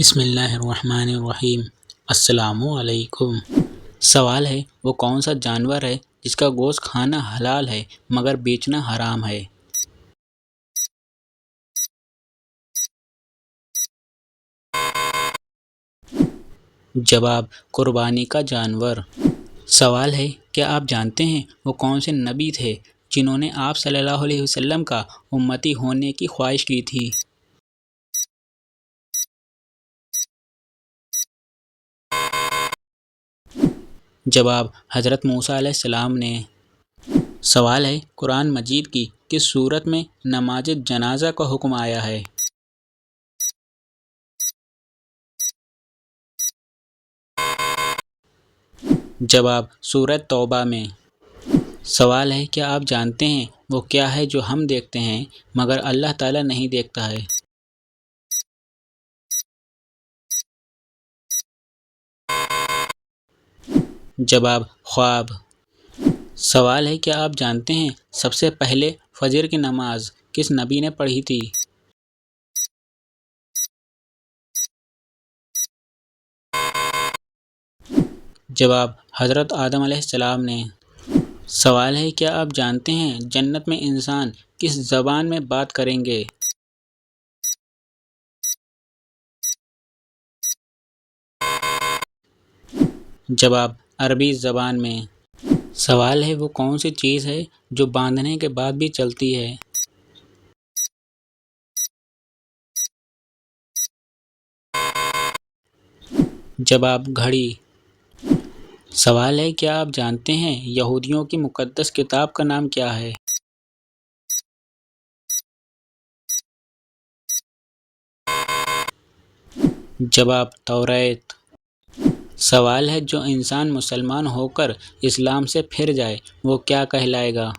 بسم اللہ الرحمن الرحیم۔ السلام علیکم۔ سوال ہے وہ کون سا جانور ہے جس کا گوشت کھانا حلال ہے مگر بیچنا حرام ہے؟ جواب: قربانی کا جانور۔ سوال ہے کیا آپ جانتے ہیں وہ کون سے نبی تھے جنہوں نے آپ صلی اللہ علیہ وسلم کا امتی ہونے کی خواہش کی تھی؟ جواب: حضرت موسیٰ علیہ السلام نے۔ سوال ہے قرآن مجید کی کس سورت میں نماز جنازہ کا حکم آیا ہے؟ جواب: سورۃ توبہ میں۔ سوال ہے کیا آپ جانتے ہیں وہ کیا ہے جو ہم دیکھتے ہیں مگر اللہ تعالیٰ نہیں دیکھتا ہے؟ جواب: خواب۔ سوال ہے کیا آپ جانتے ہیں سب سے پہلے فجر کی نماز کس نبی نے پڑھی تھی؟ جواب: حضرت آدم علیہ السلام نے۔ سوال ہے کیا آپ جانتے ہیں جنت میں انسان کس زبان میں بات کریں گے؟ جواب: عربی زبان میں۔ سوال ہے وہ کون سی چیز ہے جو باندھنے کے بعد بھی چلتی ہے؟ جواب: گھڑی۔ سوال ہے کیا آپ جانتے ہیں یہودیوں کی مقدس کتاب کا نام کیا ہے؟ جواب: توریت۔ سوال ہے جو انسان مسلمان ہو کر اسلام سے پھر جائے وہ کیا کہلائے گا؟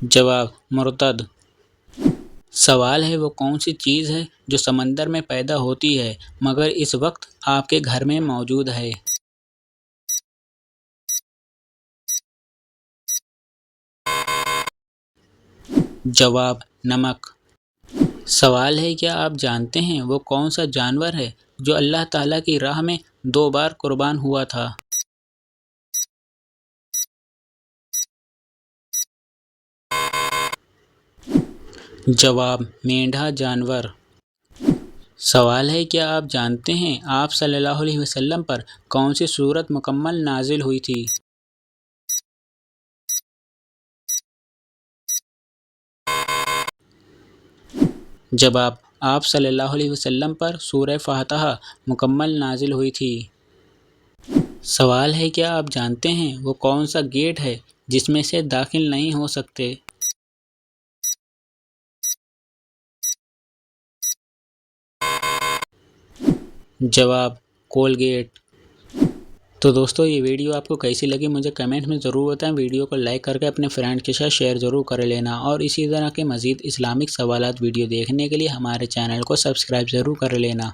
جواب: مرتد۔ سوال ہے وہ کون سی چیز ہے جو سمندر میں پیدا ہوتی ہے مگر اس وقت آپ کے گھر میں موجود ہے؟ جواب: نمک۔ سوال ہے کیا آپ جانتے ہیں وہ کون سا جانور ہے جو اللہ تعالیٰ کی راہ میں 2 بار قربان ہوا تھا؟ جواب: مینڈھا جانور۔ سوال ہے کیا آپ جانتے ہیں آپ صلی اللہ علیہ وسلم پر کون سی سورت مکمل نازل ہوئی تھی؟ جواب: آپ صلی اللہ علیہ وسلم پر سورہ فاتحہ مکمل نازل ہوئی تھی۔ سوال ہے کیا آپ جانتے ہیں وہ کون سا گیٹ ہے جس میں سے داخل نہیں ہو سکتے؟ جواب: کولگیٹ۔ تو دوستو یہ ویڈیو آپ کو کیسی لگی مجھے کمنٹ میں ضرور بتائیں۔ ویڈیو کو لائک کر کے اپنے فرینڈ کے ساتھ شیئر ضرور کر لینا اور اسی طرح کے مزید اسلامک سوالات ویڈیو دیکھنے کے لیے ہمارے چینل کو سبسکرائب ضرور کر لینا۔